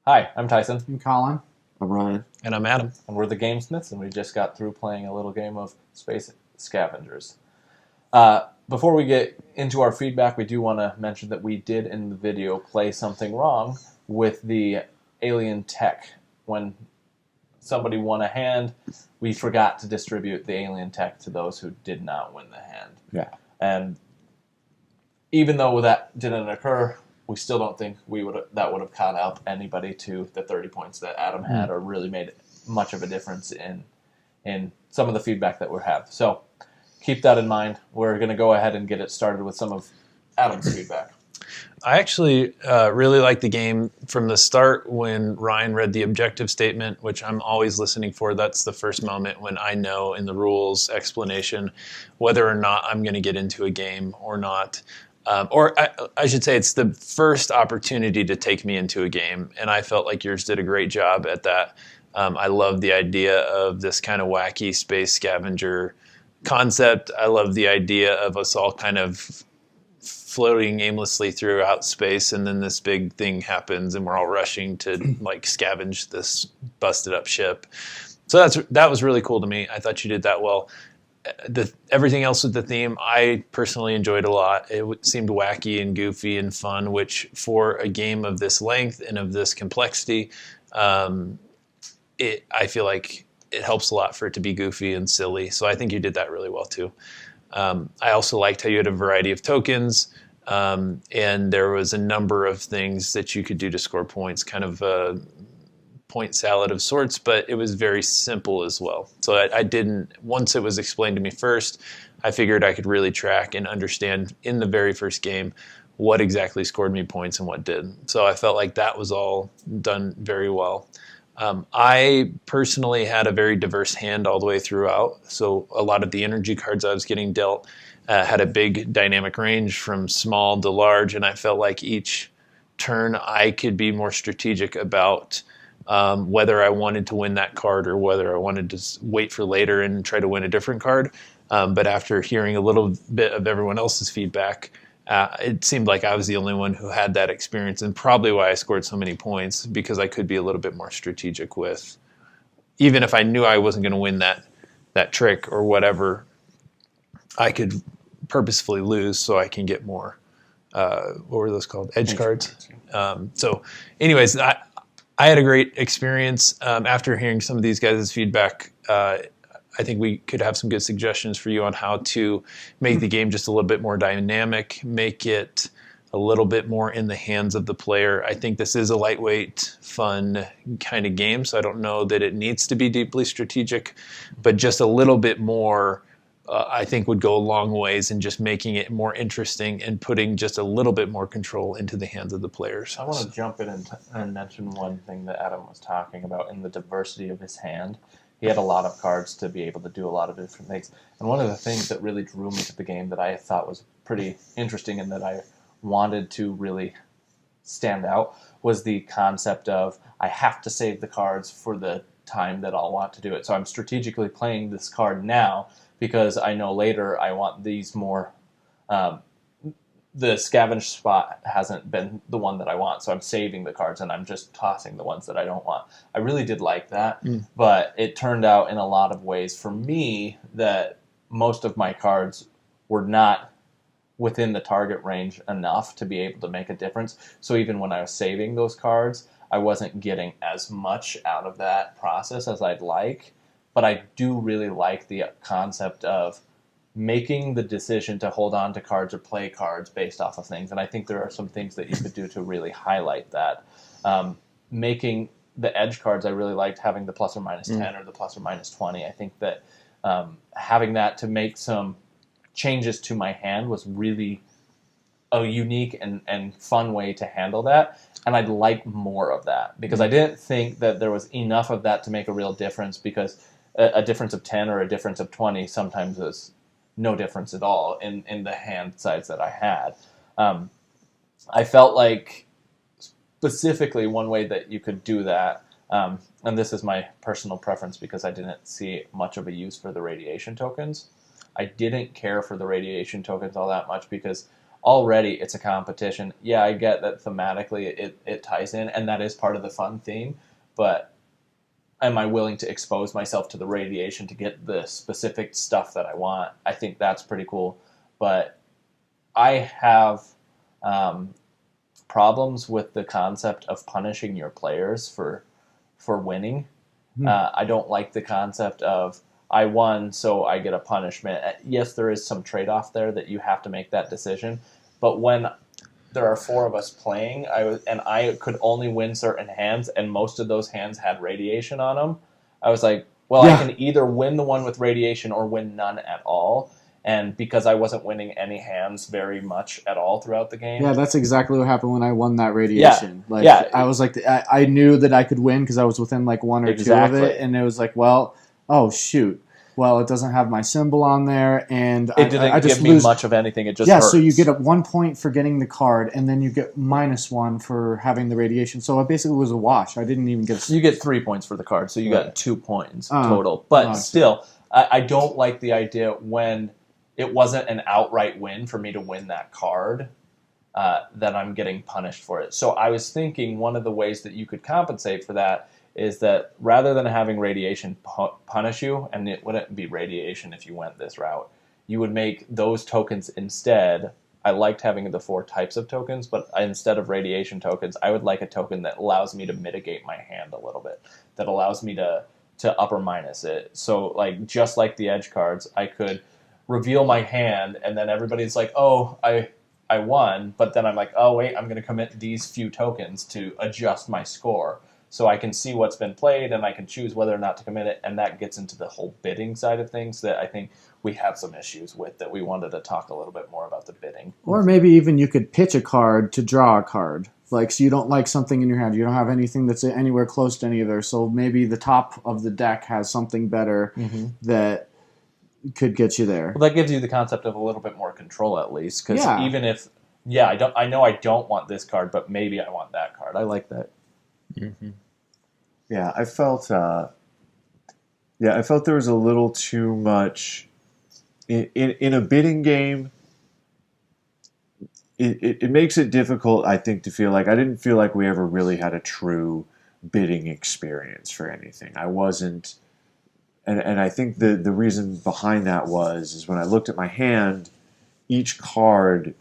Hi, I'm Tyson, I'm Colin. I'm Ryan. And I'm Adam. and we're the Gamesmiths, and we just got through playing a little game of Space Scavengers. Before we get into our feedback, we do want to mention that we did in the video play something wrong with the alien tech. When somebody won a hand, we forgot to distribute the alien tech to those who did not win the hand. Yeah. And even though that didn't occur, we still don't think that would have caught up anybody to the 30 points that Adam had, or really made much of a difference in some of the feedback that we have. So keep that in mind. We're going to go ahead and get it started with some of Adam's feedback. I actually really liked the game from the start when Ryan read the objective statement, which I'm always listening for. That's the first moment when I know in the rules explanation whether or not I'm going to get into a game or not. Or I should say it's the first opportunity to take me into a game, and I felt like yours did a great job at that. I love the idea of this kind of wacky space scavenger concept. I love the idea of us all kind of floating aimlessly throughout space, and then this big thing happens, and we're all rushing to like scavenge this busted up ship. So that was really cool to me. I thought you did that well. Everything else with the theme, I personally enjoyed a lot. It seemed wacky and goofy and fun, which for a game of this length and of this complexity, I feel like it helps a lot for it to be goofy and silly. So I think you did that really well too. I also liked how you had a variety of tokens, and there was a number of things that you could do to score points, kind of a point salad of sorts, but it was very simple as well. So I didn't, once it was explained to me first, I figured I could really track and understand in the very first game what exactly scored me points and what did. So I felt like that was all done very well. I personally had a very diverse hand all the way throughout. So a lot of the energy cards I was getting dealt had a big dynamic range from small to large, and I felt like each turn I could be more strategic about whether I wanted to win that card or whether I wanted to wait for later and try to win a different card. But after hearing a little bit of everyone else's feedback, it seemed like I was the only one who had that experience, and probably why I scored so many points, because I could be a little bit more strategic with, even if I knew I wasn't going to win that trick or whatever, I could purposefully lose so I can get more, what were those called? Edge cards. So anyways, I had a great experience. After hearing some of these guys' feedback, I think we could have some good suggestions for you on how to make the game just a little bit more dynamic, make it a little bit more in the hands of the player. I think this is a lightweight, fun kind of game, so I don't know that it needs to be deeply strategic, but just a little bit more, I think would go a long ways in just making it more interesting and putting just a little bit more control into the hands of the players. I want to jump in and mention one thing that Adam was talking about in the diversity of his hand. He had a lot of cards to be able to do a lot of different things. And one of the things that really drew me to the game that I thought was pretty interesting and that I wanted to really stand out was the concept of I have to save the cards for the time that I'll want to do it. So I'm strategically playing this card now because I know later I want these more. The scavenge spot hasn't been the one that I want, so I'm saving the cards and I'm just tossing the ones that I don't want. I really did like that, but it turned out in a lot of ways for me that most of my cards were not within the target range enough to be able to make a difference. So even when I was saving those cards, I wasn't getting as much out of that process as I'd like, but I do really like the concept of making the decision to hold on to cards or play cards based off of things. And I think there are some things that you could do to really highlight that. Making the edge cards, I really liked having the plus or minus 10 or the plus or minus 20. I think that having that to make some changes to my hand was really a unique and fun way to handle that. And I'd like more of that because I didn't think that there was enough of that to make a real difference, because a difference of 10 or a difference of 20 sometimes is no difference at all in the hand size that I had. I felt like specifically one way that you could do that, and this is my personal preference because I didn't see much of a use for the radiation tokens. I didn't care for the radiation tokens all that much because already it's a competition. Yeah, I get that thematically it ties in, and that is part of the fun theme, but am I willing to expose myself to the radiation to get the specific stuff that I want? I think that's pretty cool. But I have problems with the concept of punishing your players for winning. I don't like the concept of I won, so I get a punishment. Yes, there is some trade-off there that you have to make that decision. But when there are 4 of us playing, I could only win certain hands, and most of those hands had radiation on them. I was like, well, I can either win the one with radiation or win none at all. And because I wasn't winning any hands very much at all throughout the game. Yeah, that's exactly what happened when I won that radiation. I was like, I knew that I could win because I was within like 1 or 2 of it, and it was like, well, oh shoot. Well, it doesn't have my symbol on there, and it didn't give me much of anything. It just hurts. So you get 1 point for getting the card, and then you get -1 for having the radiation. So it basically was a wash. I didn't even get. You get 3 points for the card, so you got 2 points total. But still, I don't like the idea when it wasn't an outright win for me to win that card, that I'm getting punished for it. So I was thinking one of the ways that you could compensate for that is that rather than having radiation punish you, and it wouldn't be radiation if you went this route, you would make those tokens instead. I liked having the 4 types of tokens, but instead of radiation tokens, I would like a token that allows me to mitigate my hand a little bit, that allows me to upper minus it. So like just like the edge cards, I could reveal my hand, and then everybody's like, oh, I won, but then I'm like, oh wait, I'm going to commit these few tokens to adjust my score. So I can see what's been played, and I can choose whether or not to commit it, and that gets into the whole bidding side of things that I think we have some issues with, that we wanted to talk a little bit more about the bidding. Or maybe even you could pitch a card to draw a card. Like, so you don't like something in your hand. You don't have anything that's anywhere close to any of theirs. So maybe the top of the deck has something better that could get you there. Well, that gives you the concept of a little bit more control at least, because even if, I know I don't want this card, but maybe I want that card. I like that. Mm-hmm. Yeah, I felt there was a little too much in a bidding game. It makes it difficult, I think, to feel like I didn't feel like we ever really had a true bidding experience for anything. I wasn't, and I think the reason behind that is when I looked at my hand, each card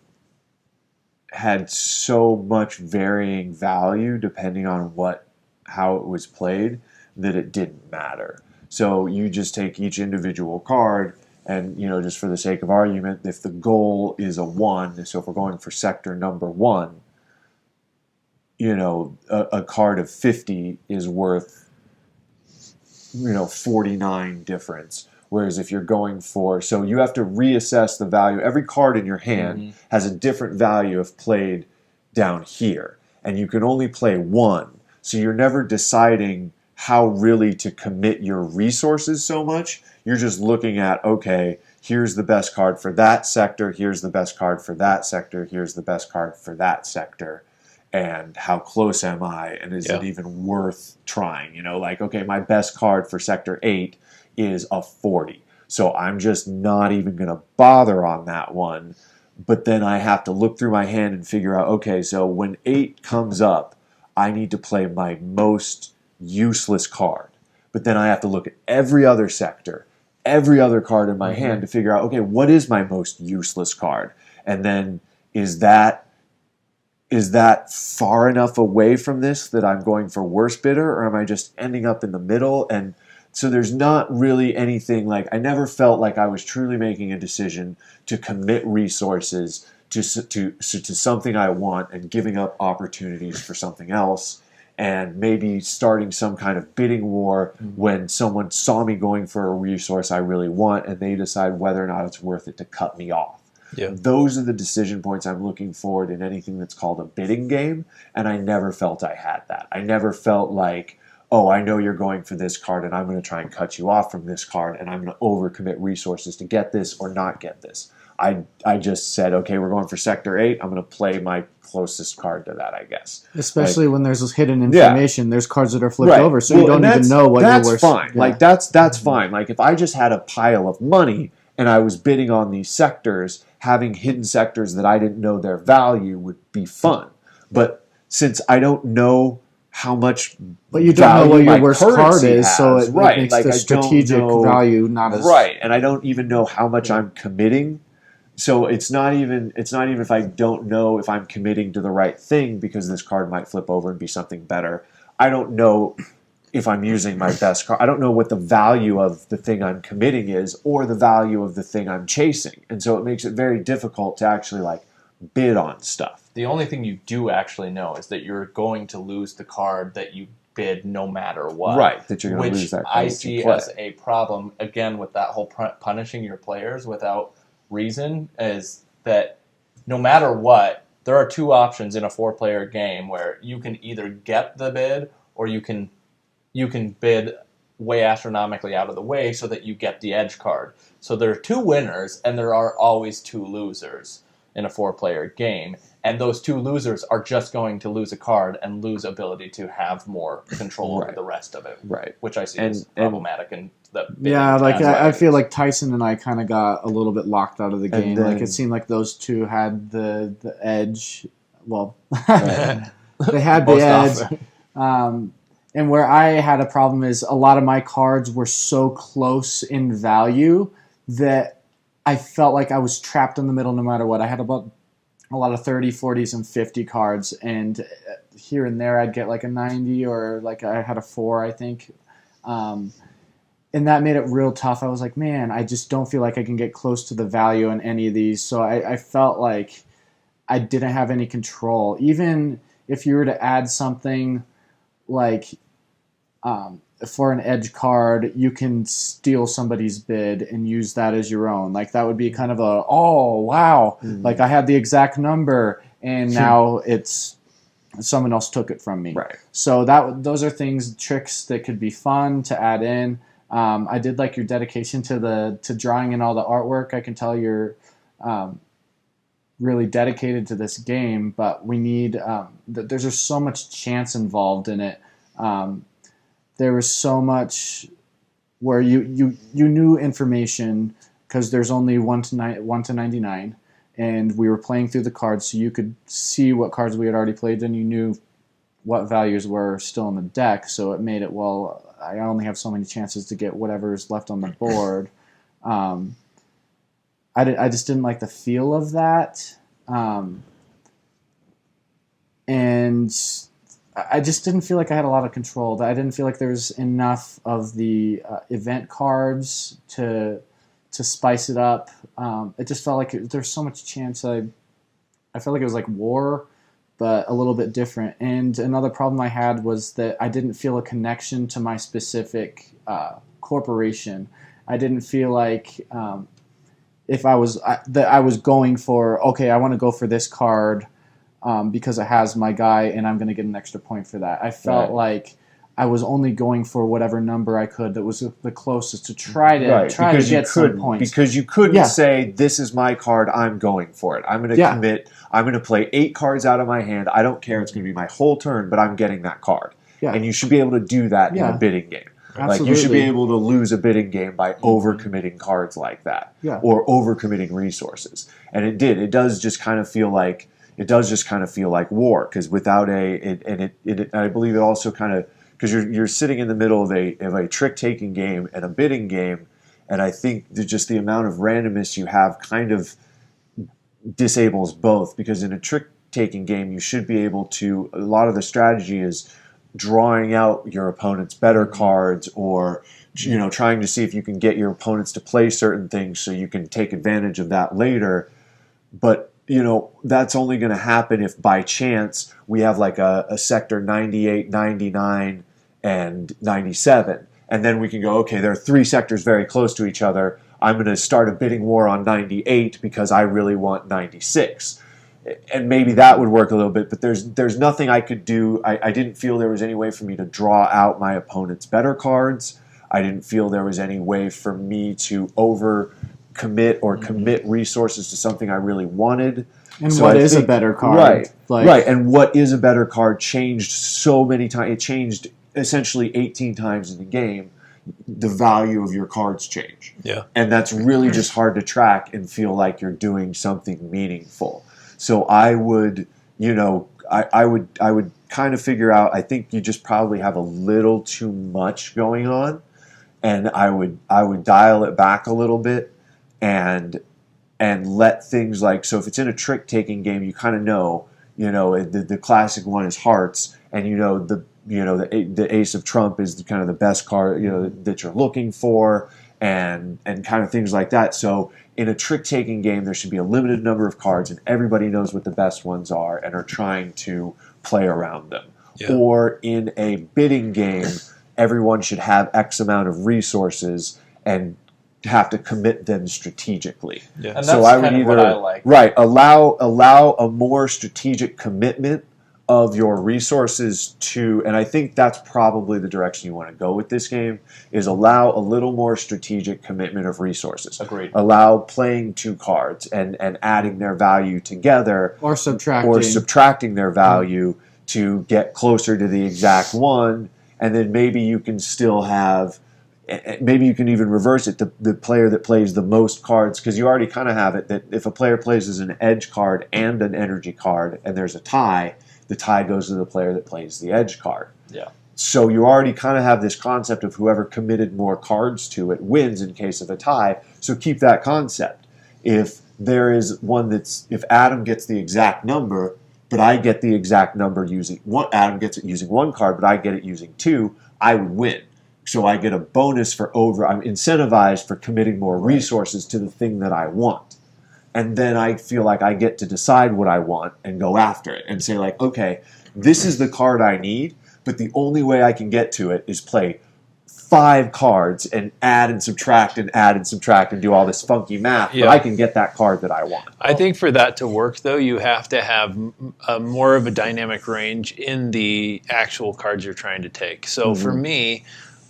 had so much varying value depending on how it was played that it didn't matter. So you just take each individual card and, just for the sake of argument, if the goal is a 1, so if we're going for sector number 1, a card of 50 is worth, 49 difference. Whereas if you're going so you have to reassess the value. Every card in your hand has a different value if played down here. And you can only play 1. So you're never deciding how really to commit your resources so much. You're just looking at, okay, here's the best card for that sector, here's the best card for that sector, here's the best card for that sector. And how close am I? And is it even worth trying? Okay, my best card for sector 8 is a 40. So I'm just not even going to bother on that one. But then I have to look through my hand and figure out, okay, so when 8 comes up, I need to play my most useless card. But then I have to look at every other sector, every other card in my hand to figure out, okay, what is my most useless card? And then is that far enough away from this that I'm going for worst bidder, or am I just ending up in the middle? And so there's not really anything I never felt like I was truly making a decision to commit resources to something I want and giving up opportunities for something else, and maybe starting some kind of bidding war when someone saw me going for a resource I really want and they decide whether or not it's worth it to cut me off. Yeah. Those are the decision points I'm looking for in anything that's called a bidding game, and I never felt I had that. I never felt like, oh, I know you're going for this card and I'm going to try and cut you off from this card and I'm going to overcommit resources to get this or not get this. I just said, okay, we're going for sector 8. I'm going to play my closest card to that, I guess. Especially when there's this hidden information. There's cards that are flipped over, so you don't even know what you're worth. That's fine. Yeah. That's fine. If I just had a pile of money and I was bidding on these sectors having hidden sectors that I didn't know their value would be fun. But since I don't know how much, but you don't know what your worst card is, has, so it makes like the strategic value not as and I don't even know how much I'm committing. So it's not even if I don't know if I'm committing to the right thing, because this card might flip over and be something better. I don't know if I'm using my best card. I don't know what the value of the thing I'm committing is, or the value of the thing I'm chasing. And so it makes it very difficult to actually like bid on stuff. The only thing you do actually know is that you're going to lose the card that you bid no matter what. Right, that you're going to lose that card. Which I see as a problem, again, with that whole punishing your players without reason, is that no matter what, there are two options in a 4-player game where you can either get the bid, or you can bid way astronomically out of the way so that you get the edge card. So there are two winners, and there are always two losers in a 4-player game. And those two losers are just going to lose a card and lose ability to have more control over the rest of it. Right. Which I see as problematic. And I feel like Tyson and I kind of got a little bit locked out of the game. Like, it seemed like those two had the edge. Well, they had the edge. And where I had a problem is a lot of my cards were so close in value that I felt like I was trapped in the middle no matter what. I had about a lot of 30, 40s, and 50 cards, and here and there I'd get like a 90, or like I had a 4, I think. And that made it real tough. I was like, man, I just don't feel like I can get close to the value in any of these. So I felt like I didn't have any control. Even if you were to add something like for an edge card, you can steal somebody's bid and use that as your own. Like, that would be kind of a, oh, wow, like I had the exact number and now it's someone else took it from me. Right. So those are tricks that could be fun to add in. I did like your dedication to drawing in all the artwork. I can tell you're really dedicated to this game, but we need there's just so much chance involved in it. There was so much where you knew information, because there's only 1 to 99, and we were playing through the cards, so you could see what cards we had already played, and you knew what values were still in the deck. So it made it, well, I only have so many chances to get whatever's left on the board. I just didn't like the feel of that, and I just didn't feel like I had a lot of control. I didn't feel like there was enough of the event cards to spice it up. It just felt like there's so much chance. I felt like it was like war, but a little bit different. And another problem I had was that I didn't feel a connection to my specific corporation. I didn't feel like if I was going for, okay, I want to go for this card because it has my guy and I'm going to get an extra point for that. I felt like I was only going for whatever number I could that was the closest to try to get some points. Because you couldn't say, this is my card, I'm going for it. I'm going to commit. I'm going to play 8 cards out of my hand. I don't care. It's going to be my whole turn, but I'm getting that card. Yeah. And you should be able to do that in a bidding game. Absolutely. Like, you should be able to lose a bidding game by overcommitting cards like that, or overcommitting resources. And it did. It does just kind of feel like war, because without I believe it also kind of, because you're sitting in the middle of a trick taking game and a bidding game, and I think that just the amount of randomness you have kind of disables both. Because in a trick taking game, you should be able to, a lot of the strategy is drawing out your opponent's better cards, or trying to see if you can get your opponents to play certain things so you can take advantage of that later. But that's only going to happen if by chance we have like a sector 98, 99, and 97. And then we can go, okay, there are 3 sectors very close to each other. I'm going to start a bidding war on 98 because I really want 96. And maybe that would work a little bit, but there's nothing I could do. I didn't feel there was any way for me to draw out my opponent's better cards. I didn't feel there was any way for me to overcommit or commit resources to something I really wanted. And so what is a better card? Right. And what is a better card changed so many times. It changed essentially 18 times in the game. the value of your cards change. Yeah. And that's really just hard to track and feel like you're doing something meaningful. So I would, I would kind of figure out, I think you just probably have a little too much going on, and I would dial it back a little bit and let things like, so if it's in a trick taking game, you kind of know, the classic one is hearts, and the ace of trump is kind of the best card that you're looking for, and kind of things like that. So in a trick taking game, there should be a limited number of cards, and everybody knows what the best ones are and are trying to play around them. Yeah. Or in a bidding game, everyone should have X amount of resources and have to commit them strategically. Yeah. And So that's I would kind of either what I like. right allow a more strategic commitment of your resources to, and I think that's probably the direction you want to go with this game, is allow a little more strategic commitment of resources. Agreed. Allow playing two cards and adding their value together, Or subtracting their value to get closer to the exact one, and then maybe you can still have, maybe you can even reverse it, the player that plays the most cards, because you already kind of have it that if a player plays as an edge card and an energy card and there's a tie, the tie goes to the player that plays the edge card. Yeah. So you already kind of have this concept of whoever committed more cards to it wins in case of a tie. So keep that concept. If there is one if Adam gets the exact number, but I get the exact number using one, Adam gets it using one card, but I get it using two, I would win. So I get a bonus for I'm incentivized for committing more resources to the thing that I want. And then I feel like I get to decide what I want and go after it and say like, okay, this is the card I need, but the only way I can get to it is play 5 cards and add and subtract and do all this funky math, Yeah. but I can get that card that I want. I think for that to work, though, you have to have more of a dynamic range in the actual cards you're trying to take. So for me,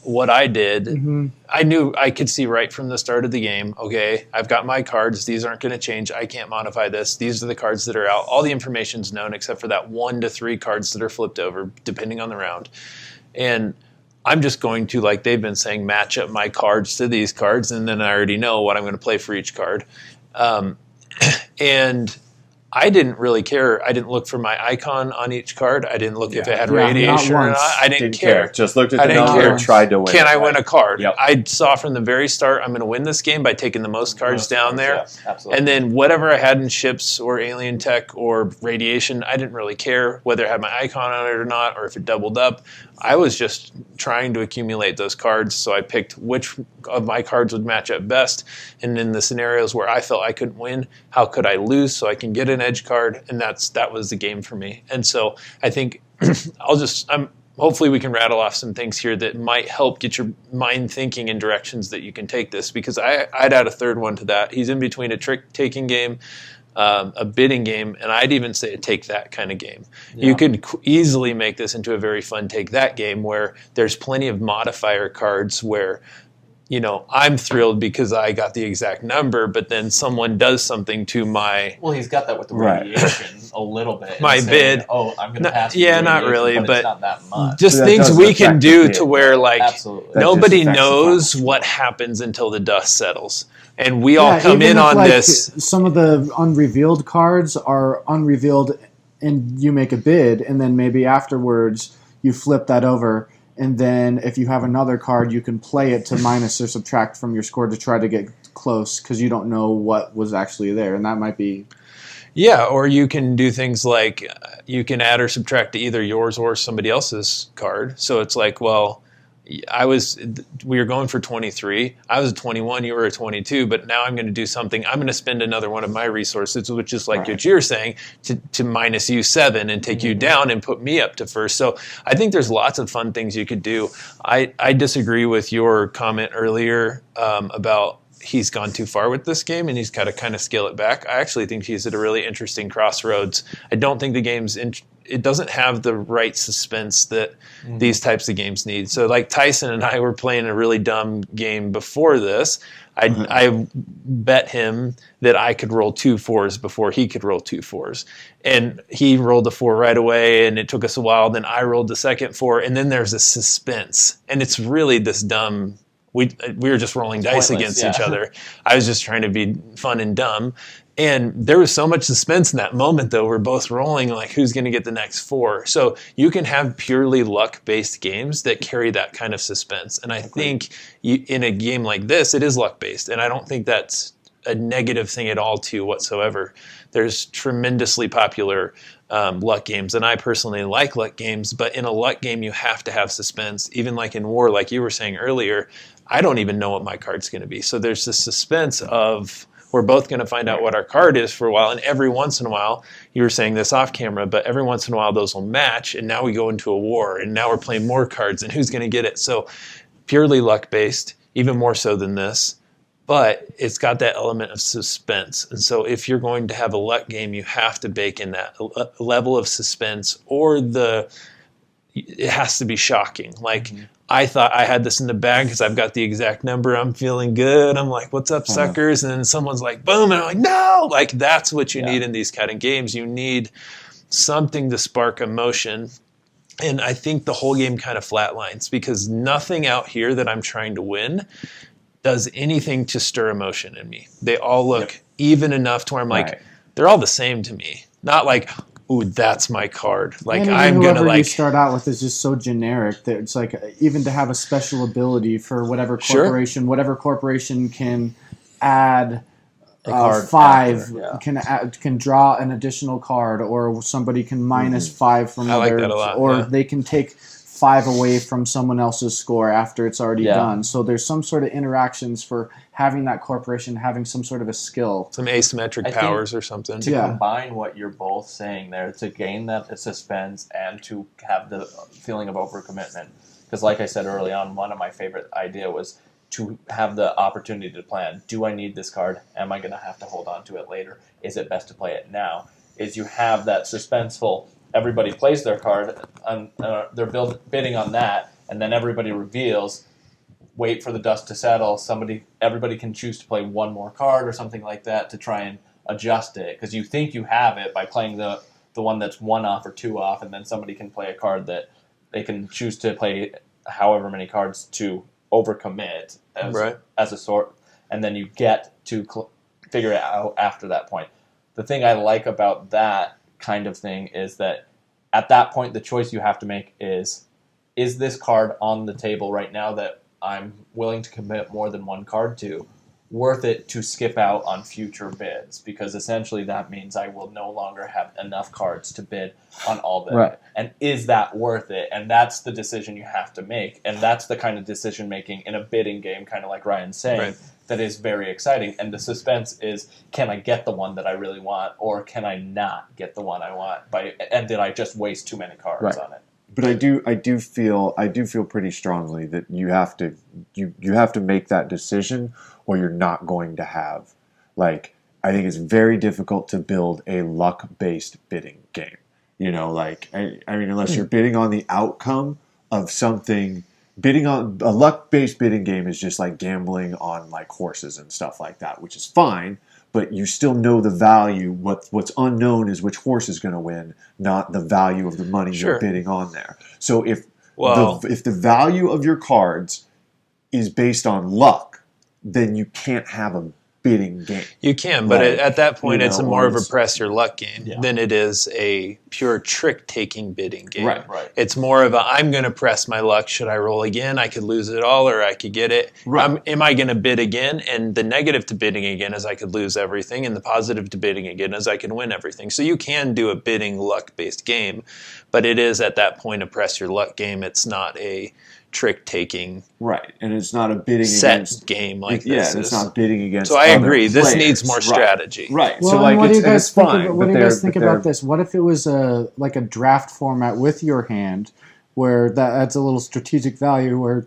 what I did, I knew I could see right from the start of the game, okay, I've got my cards. These aren't going to change. I can't modify this. These are the cards that are out. All the information's known except for that 1 to 3 cards that are flipped over, depending on the round. And I'm just going to, like they've been saying, match up my cards to these cards, and then I already know what I'm going to play for each card. And I didn't really care. I didn't look for my icon on each card. I didn't look if it had radiation or not. I didn't care. Just looked at I the didn't number care. and tried to win. Can I win a card? Yep. I saw from the very start I'm going to win this game by taking the most cards down there. Yeah, absolutely. And then whatever I had in ships or alien tech or radiation, I didn't really care whether it had my icon on it or not, or if it doubled up. I was just trying to accumulate those cards, so I picked which of my cards would match up best. And in the scenarios where I felt I couldn't win, how could I lose so I can get an edge card? And that was the game for me. And so I think hopefully we can rattle off some things here that might help get your mind thinking in directions that you can take this, because I'd add a third one to that. He's in between a trick-taking game, a bidding game, and I'd even say a take-that kind of game. Yeah. You could easily make this into a very fun take-that game where there's plenty of modifier cards where, I'm thrilled because I got the exact number, but then someone does something to my... Well, he's got that with the radiation a little bit. My bid. Oh, I'm going to pass you Yeah, the not radiation, really, but it's not that much. Just things we can do to where, like, Absolutely. nobody knows what happens until the dust settles. And we all come even in if, on like, this. Some of the unrevealed cards are unrevealed, and you make a bid, and then maybe afterwards you flip that over, and then if you have another card, you can play it to minus or subtract from your score to try to get close, because you don't know what was actually there, and that might be... Yeah, or you can do things like you can add or subtract to either yours or somebody else's card. So it's like, well, we were going for 23. I was a 21, you were a 22, but now I'm going to do something. I'm going to spend another one of my resources, which is like what you're saying, to minus you 7 and take you down and put me up to first. So I think there's lots of fun things you could do. I disagree with your comment earlier about he's gone too far with this game and he's got to kind of scale it back. I actually think he's at a really interesting crossroads. I don't think the game's it doesn't have the right suspense that these types of games need. So like Tyson and I were playing a really dumb game before this. I bet him that I could roll 2 4s before he could roll 2 4s. And he rolled a 4 right away, and it took us a while. Then I rolled the second 4, and then there's a suspense. And it's really this dumb we were just rolling dice against each other. I was just trying to be fun and dumb. And there was so much suspense in that moment, though. We're both rolling like who's going to get the next 4. So you can have purely luck-based games that carry that kind of suspense. And I think in a game like this, it is luck-based. And I don't think that's a negative thing at all to you whatsoever. There's tremendously popular luck games, and I personally like luck games. But in a luck game, you have to have suspense. Even like in War, like you were saying earlier, I don't even know what my card's going to be. So there's this suspense of we're both going to find out what our card is for a while, and every once in a while, you were saying this off camera, but every once in a while those will match, and now we go into a war, and now we're playing more cards, and who's going to get it? So purely luck-based, even more so than this, but it's got that element of suspense. And so if you're going to have a luck game, you have to bake in that level of suspense, or it has to be shocking. Like, I thought I had this in the bag because I've got the exact number. I'm feeling good. I'm like, what's up, suckers? And then someone's like, boom. And I'm like, no. Like, that's what you need in these kind of games. You need something to spark emotion. And I think the whole game kind of flatlines because nothing out here that I'm trying to win does anything to stir emotion in me. They all look even enough to where I'm like, they're all the same to me. Not like, ooh, that's my card. Like, and I'm going to like... you start out with is just so generic that it's like, even to have a special ability for whatever corporation can add card 5, can draw an additional card, or somebody can minus 5 from I like that a lot, or they can take 5 away from someone else's score after it's already done. So there's some sort of interactions for having that corporation having some sort of a skill. Some asymmetric powers or something. To combine what you're both saying there, to gain that suspense and to have the feeling of overcommitment. Because like I said early on, one of my favorite idea was to have the opportunity to plan. Do I need this card? Am I going to have to hold on to it later? Is it best to play it now? Is you have that suspenseful... Everybody plays their card, and they're bidding on that, and then everybody reveals, wait for the dust to settle, everybody can choose to play one more card or something like that to try and adjust it, because you think you have it by playing the one that's 1 off or 2 off, and then somebody can play a card that they can choose to play however many cards to overcommit as a sort, and then you get to figure it out after that point. The thing I like about that kind of thing is that at that point the choice you have to make is this card on the table right now that I'm willing to commit more than 1 card to worth it to skip out on future bids, because essentially that means I will no longer have enough cards to bid on all of them. And is that worth it? And that's the decision you have to make, and that's the kind of decision making in a bidding game, kind of like Ryan's saying, that is very exciting. And the suspense is, can I get the one that I really want, or can I not get the one I want? And did I just waste too many cards on it? But I do feel pretty strongly that you have to make that decision, or you're not going to have, like, I think it's very difficult to build a luck-based bidding game. You know, like, I mean, unless you're bidding on the outcome of something. Bidding on a luck-based bidding game is just like gambling on like horses and stuff like that, which is fine, but you still know the value. What's unknown is which horse is going to win, not the value of the money you're bidding on there. So if the value of your cards is based on luck, then you can't have a bidding game. You can, but at that point, it's more of a press your luck game than it is a pure trick-taking bidding game. Right. It's more of a, I'm going to press my luck. Should I roll again? I could lose it all, or I could get it. Am I going to bid again? And the negative to bidding again is I could lose everything, and the positive to bidding again is I could win everything. So you can do a bidding luck-based game, but it is at that point a press your luck game. It's not a trick-taking and it's not a bidding set against game like this. It's not bidding against. So I agree. This players. needs more strategy. Well, so like, what do you guys think? Fine, What do you guys think about this? What if it was a draft format with your hand, where that's a little strategic value, where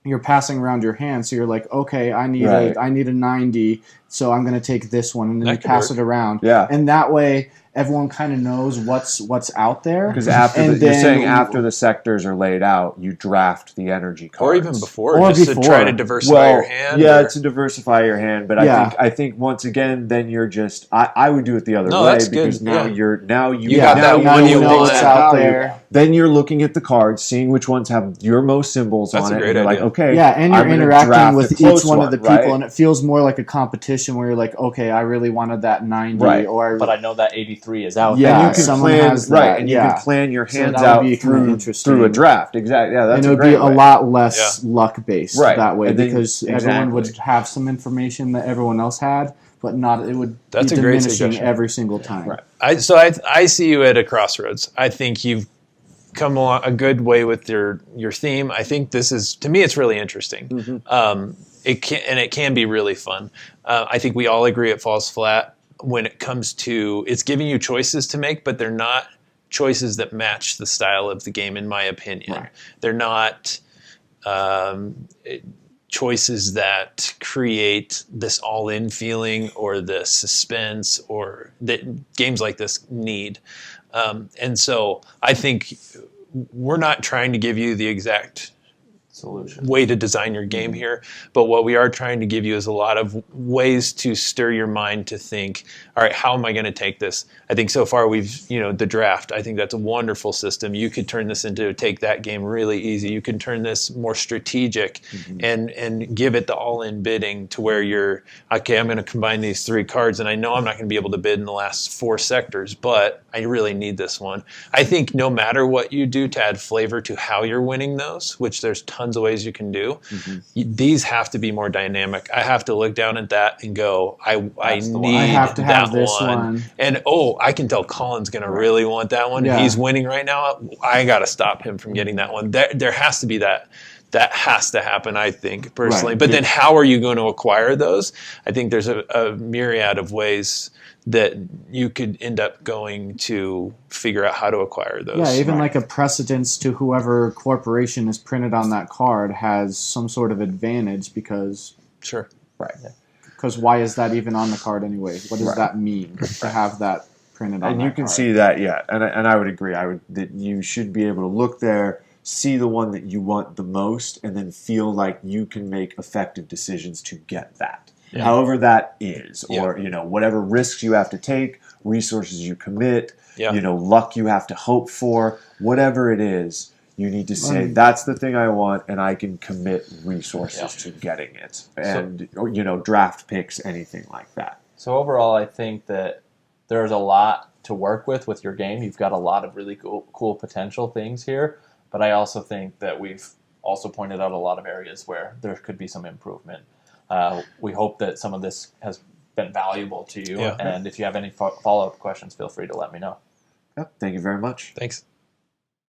you're passing around your hand, so you're like, okay, I need a 90, so I'm going to take this one, and then you pass it around, and that way everyone kind of knows what's out there. Because you're saying after the sectors are laid out, you draft the energy cards, or even before, Or just before. to try to diversify your hand. Yeah, or- to diversify your hand, but Yeah. I think once again, then you're just I would do it the other No, way that's good. because now Yeah. you You got that now one you you know want. what's out there. Then you're looking at the cards, seeing which ones have your most symbols That's on a it. great And you're idea. like, okay, Yeah, and you're I'm gonna interacting draft with a close each one of the people, right? and it feels more like a competition where you're like, okay, I really wanted that 90, Right. or But I know that 83 is out Yeah, there. And you can someone plan has right, that, and you yeah. can plan your So hands that would out be kinda through interesting. a draft. Exactly. Yeah, that's and it a would great be a way. lot less luck based Right. that way And then- because everyone would exactly. have some information that everyone else had, but not it would That's be a great diminishing suggestion. every single time. Right. I see you at a crossroads. I think you've come along a good way with your theme. I think this is, to me, it's really interesting. It can be really fun. I think we all agree it falls flat when it comes to it's giving you choices to make, but they're not choices that match the style of the game, in my opinion. Right. They're not choices that create this all-in feeling or the suspense or that games like this need. And so I think we're not trying to give you the exact Solution. way to design your game here, but what we are trying to give you is a lot of ways to stir your mind to think, all right, how am I going to take this? I think so far the draft, I think that's a wonderful system. You could turn this into take that game really easy. You can turn this more strategic and give it the all-in bidding to where you're, okay, I'm going to combine these 3 cards and I know I'm not going to be able to bid in the last 4 sectors, but I really need this one. I think no matter what you do to add flavor to how you're winning those, which there's tons of ways you can do, these have to be more dynamic. I have to look down at that and go, I need I have to have that this one. And I can tell Colin's going to really want that one. Yeah. He's winning right now. I got to stop him from getting that one. There has to be that. That has to happen, I think, personally. Right. But then how are you going to acquire those? I think there's a myriad of ways that you could end up going to figure out how to acquire those. Yeah, even like a precedence to whoever corporation is printed on that card has some sort of advantage because Sure. Right. because why is that even on the card anyway? What does that mean to have that printed on And that you can card? see that, yeah. And I would agree. That you should be able to look there, see the one that you want the most, and then feel like you can make effective decisions to get that. Yeah. However that is, Yeah. or whatever risks you have to take, resources you commit, Yeah. luck you have to hope for, whatever it is, you need to say that's the thing I want, and I can commit resources to getting it, and draft picks, anything like that. So overall, I think that there's a lot to work with your game. You've got a lot of really cool potential things here, but I also think that we've also pointed out a lot of areas where there could be some improvement. We hope that some of this has been valuable to you, Yeah. and if you have any follow-up questions, feel free to let me know. Yep. Thank you very much. Thanks.